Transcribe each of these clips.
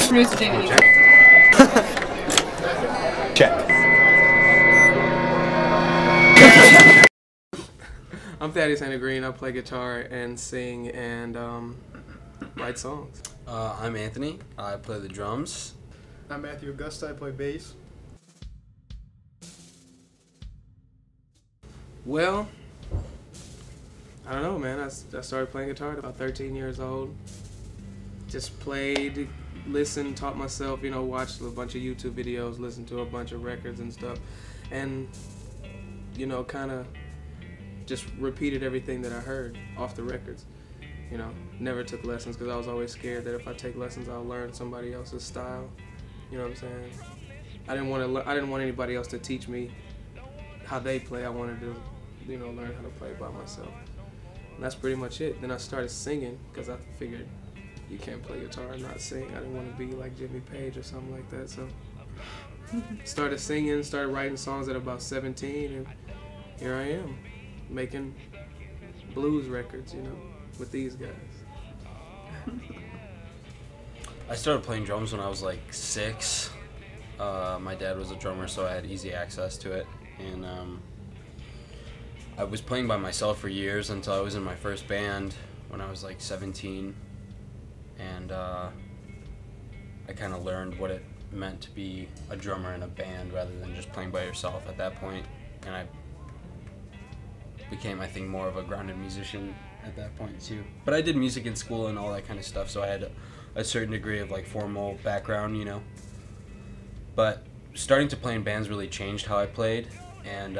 Producer JD. Check. I'm Thaddeus Anna Greene. I play guitar and sing and write songs. I'm Anthony. I play the drums. I'm Matthew Augusta. I play bass. Well, I don't know, man. I started playing guitar at about 13 years old. Just played, listened, taught myself, you know, watched a bunch of YouTube videos, listened to a bunch of records and stuff, and, you know, kind of just repeated everything that I heard off the records. You know, never took lessons because I was always scared that if I take lessons, I'll learn somebody else's style. You know what I'm saying? I didn't want anybody else to teach me how they play. I wanted to, you know, learn how to play by myself. And that's pretty much it. Then I started singing because I figured you can't play guitar and not sing. I didn't want to be like Jimmy Page or something like that. So started singing, started writing songs at about 17, and here I am, making blues records, you know, with these guys. I started playing drums when I was like 6. My dad was a drummer, so I had easy access to it. And I was playing by myself for years until I was in my first band when I was like 17. And I kind of learned what it meant to be a drummer in a band rather than just playing by yourself at that point. And I became, I think, more of a grounded musician at that point too. But I did music in school and all that kind of stuff, so I had a certain degree of like formal background, you know. But starting to play in bands really changed how I played, and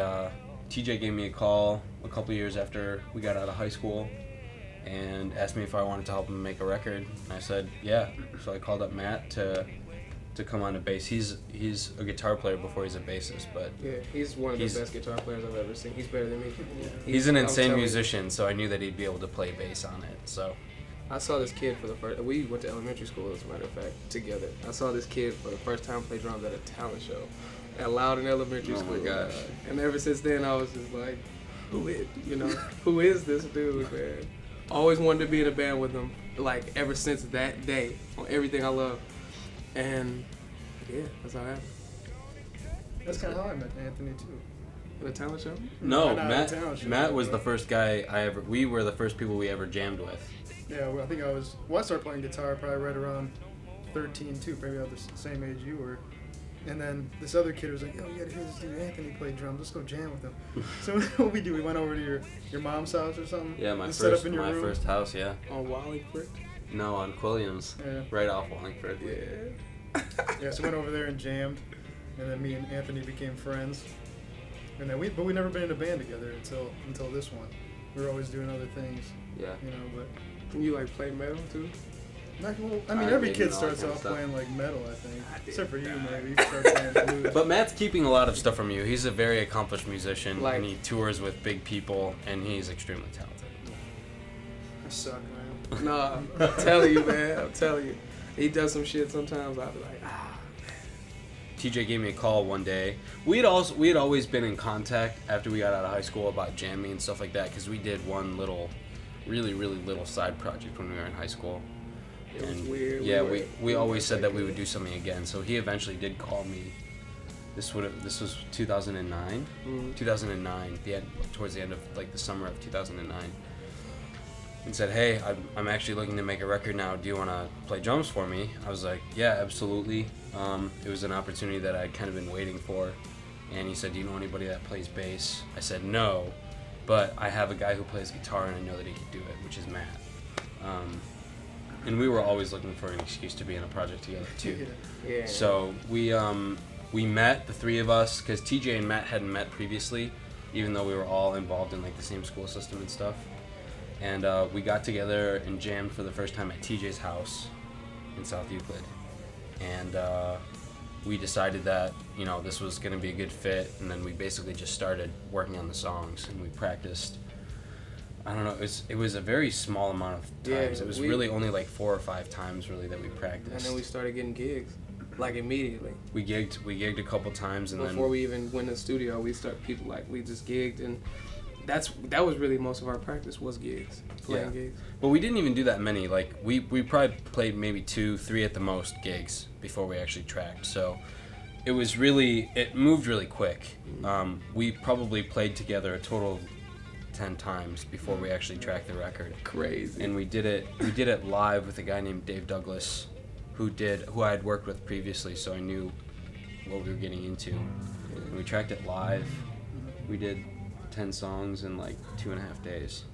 TJ gave me a call a couple years after we got out of high school and asked me if I wanted to help him make a record, and I said yeah. So I called up Matt to come on to bass. He's a guitar player before he's a bassist, but yeah, he's one of the best guitar players I've ever seen. He's better than me. He's an insane musician, so I knew that he'd be able to play bass on it. So I saw this kid for the first. We went to elementary school, as a matter of fact, together. I saw this kid for the first time play drums at a talent show at Loudon Elementary School. Oh my gosh! And ever since then, I was just like, who is this dude, man? Always wanted to be in a band with him, like ever since that day, on everything I love. And yeah, that's how it happened. That's kind of how I met Anthony too. At a talent show? No, Matt. Matt was the first guy we were the first people we ever jammed with. Yeah, well, I think I started playing guitar probably right around 13 too, probably about the same age you were. And then this other kid was like, yo, you gotta hear this dude Anthony play drums, let's go jam with him. So what we do, we went over to your mom's house or something? Yeah, my first house, yeah. On Wallingford? No, on Quilliams. Yeah. Right off Wallingford. Yeah. Yeah, so we went over there and jammed, and then me and Anthony became friends. And then we never been in a band together until this one. We were always doing other things. Yeah. You know, but Can you like play metal too? I mean, every kid starts off playing like metal, I think. Except for you, maybe. You start playing blues. But Matt's keeping a lot of stuff from you. He's a very accomplished musician, Like, and he tours with big people, and he's extremely talented. I suck, man. Nah, I'm telling you, man. I'm telling you. He does some shit sometimes. I'll be like, TJ gave me a call one day. We had always been in contact after we got out of high school about jamming and stuff like that, because we did one little, really little side project when we were in high school. it was weird. Yeah, we always said that we would do something again. So he eventually did call me. This was 2009. 2009, towards the end of like the summer of 2009. And said, hey, I'm actually looking to make a record now. Do you want to play drums for me? I was like, yeah, absolutely. It was an opportunity that I'd kind of been waiting for. And he said, do you know anybody that plays bass? I said, no, but I have a guy who plays guitar and I know that he could do it, which is Matt. And we were always looking for an excuse to be in a project together too. Yeah. So we met, the three of us, because TJ and Matt hadn't met previously, even though we were all involved in like the same school system and stuff. And we got together and jammed for the first time at TJ's house in South Euclid. And we decided that, you know, this was going to be a good fit, and then we basically just started working on the songs, and we practiced. I don't know, it was a very small amount of times. Yeah, it was really only like 4 or 5 times really that we practiced. And then we started getting gigs, like immediately. We gigged a couple times, and before we even went to the studio, we just gigged, and that was really most of our practice was gigs, playing gigs. But we didn't even do that many. Like we probably played maybe 2, 3 at the most gigs before we actually tracked. So it moved really quick. We probably played together a total of 10 times before we actually tracked the record. Crazy. And we did it live with a guy named Dave Douglas, who I had worked with previously, so I knew what we were getting into. And we tracked it live. We did 10 songs in like 2.5 days.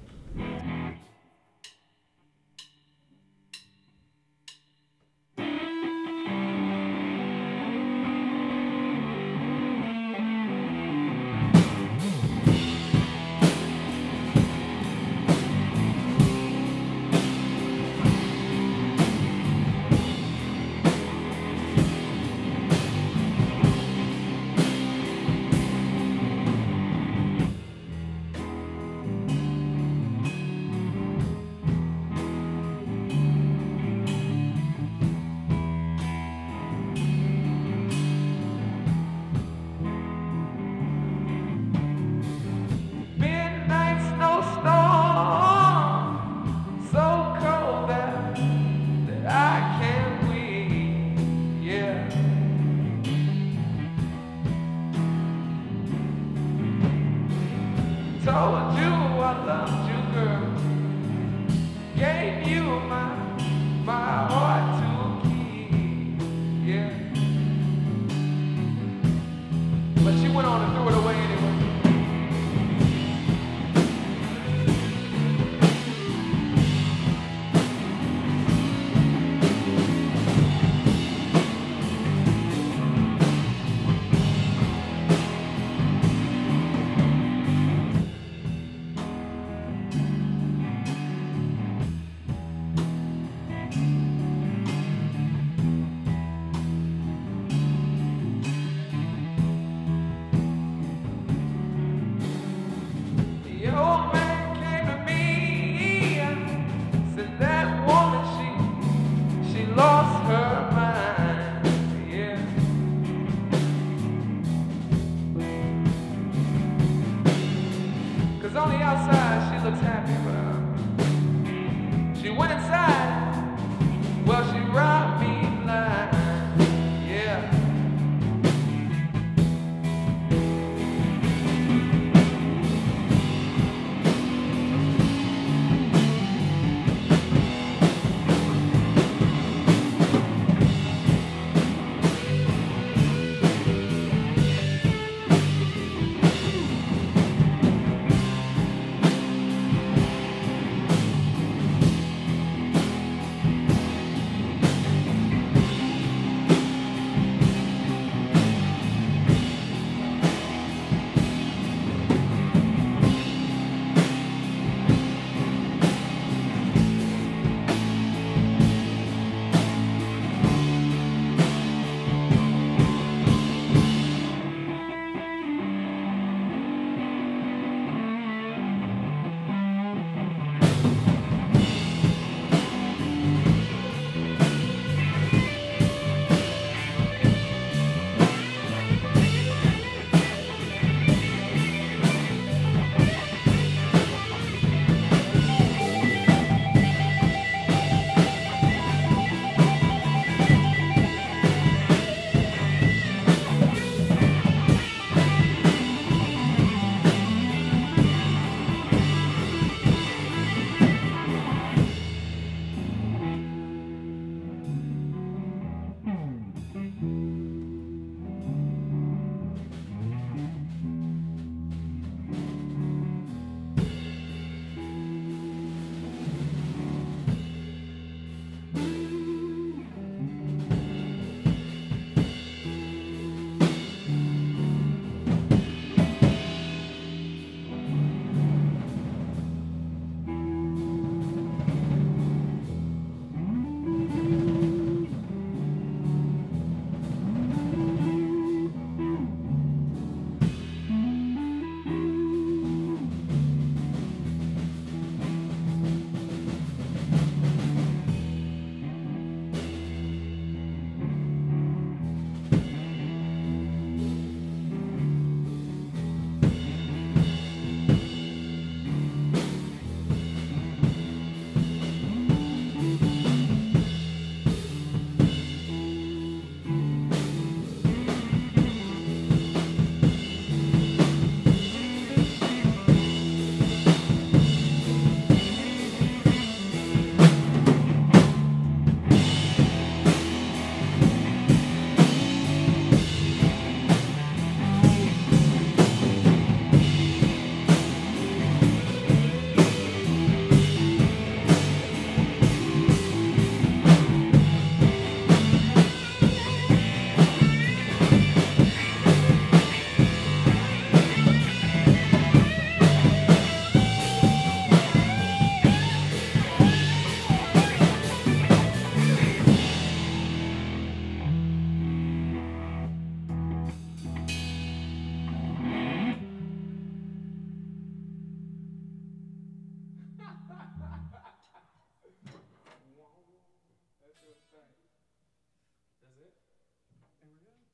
And we're good.